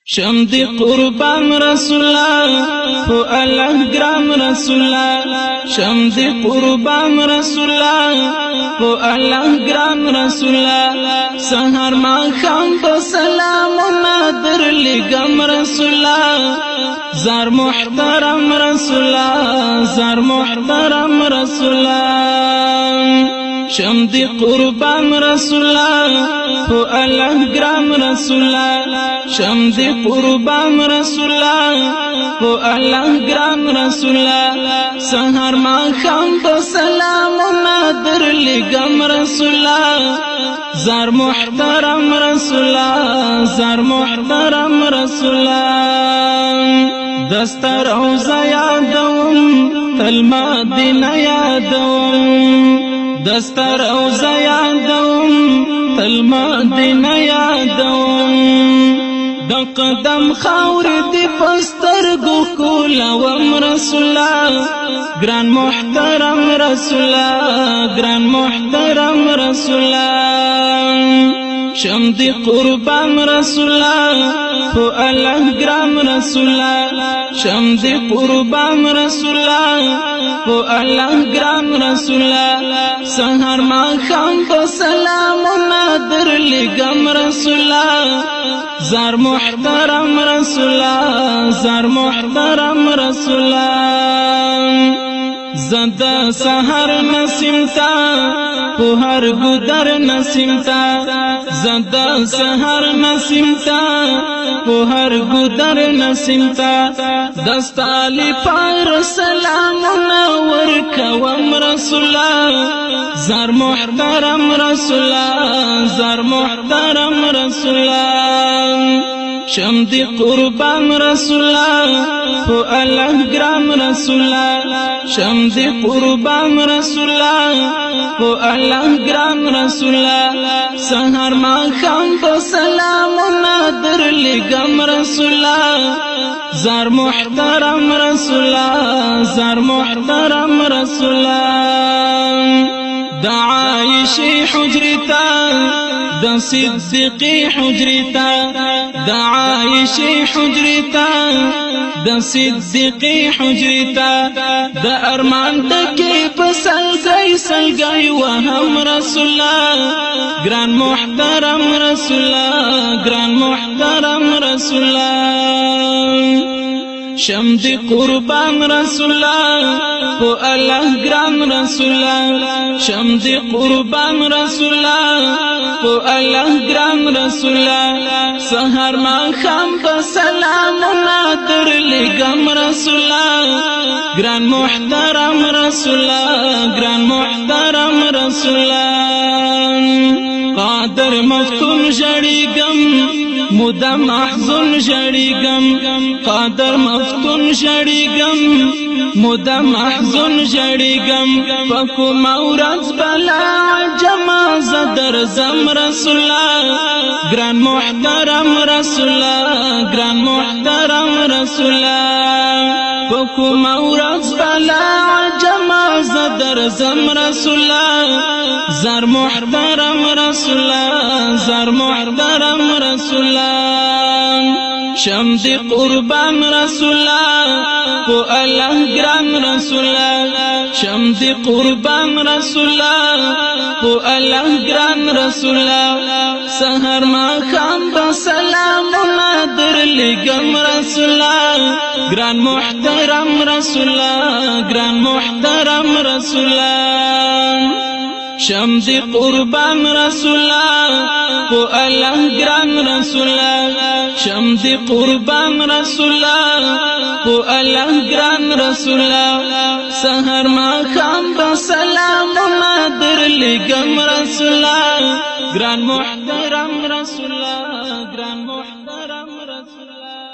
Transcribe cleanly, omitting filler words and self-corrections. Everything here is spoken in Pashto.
شم دی قربان رسول الله او الله ګران رسول الله شم دی قربان رسول الله او الله ګران رسول الله سحر ما خام په سلام نادر لګم رسول الله زار محترم رسول الله زار محترم رسول الله شم دی قربان رسول الله او الله ګران رسول الله شم دی قربان رسول الله او الله ګران رسول الله سحر ما خام په سلام نادر لګم رسول الله زار محترم رسول الله زار محترم رسول الله دستر او زیادوم تل مدینه یادوم دستر او زیادوم تل مدینه یادوم د قدم خاور دی پستر گو کولوم رسول الله ګران محترم رسول الله ګران محترم رسول الله شم دی قربان رسول الله او الله ګران رسول الله شم دی قربان رسول الله او الله ګران رسول الله سحر ما خام په سلام نادر لګم رسول الله زار محترم رسول الله زار محترم رسول الله زدا سحر نسیمتا په هر ګدر نسیمتا زدا سحر نسیمتا په هر ګدر نسیمتا دستالی پار سلام نور کوم رسول الله زار محترم رسول الله زار محترم رسول الله شم دی قربان رسول الله او الله ګران رسول الله شم دی قربان رسول الله او الله ګران رسول الله سحر ما خام په سلام نادر لګم رسول الله زار محترم رسول الله زار محترم رسول الله د عائشة حجرتا د صدیقی حجرتا د عائشة حجرتا د صدیقی حجرتا د ارمان تکی پسلګي سلګي وهم رسول الله ګران محترم رسول الله ګران محترم رسول الله شم دی قربان رسول الله او الله ګران رسول الله شم دی قربان رسول الله او الله ګران رسول الله سحر ما خام په سلام نادر لګم رسول الله ګران محترم رسول الله ګران محترم رسول الله قادر مفتون جړیګم مدام محزون جړیګم قادر مفتون جړیګم مدام محزون جړیګم پکو مورز بلا جما زدر زم رسول الله ګران محترم رسول الله ګران محترم رسول الله پکو مورز بلا جما زدر زم رسول الله زار محترم رسول الله زار محترم رسول الله شم دی قربان رسول الله او الله ګران رسول الله شم دی قربان رسول الله او الله ګران رسول الله سحر ما خام په سلام نادر لګم رسول الله ګران محترم رسول الله ګران محترم رسول الله شم دی قربان رسول الله او الله ګران رسول الله شم دی قربان رسول الله او الله ګران رسول الله سحر ما خام په سلام نادر لګم رسول الله ګران محترم رسول الله ګران محترم رسول الله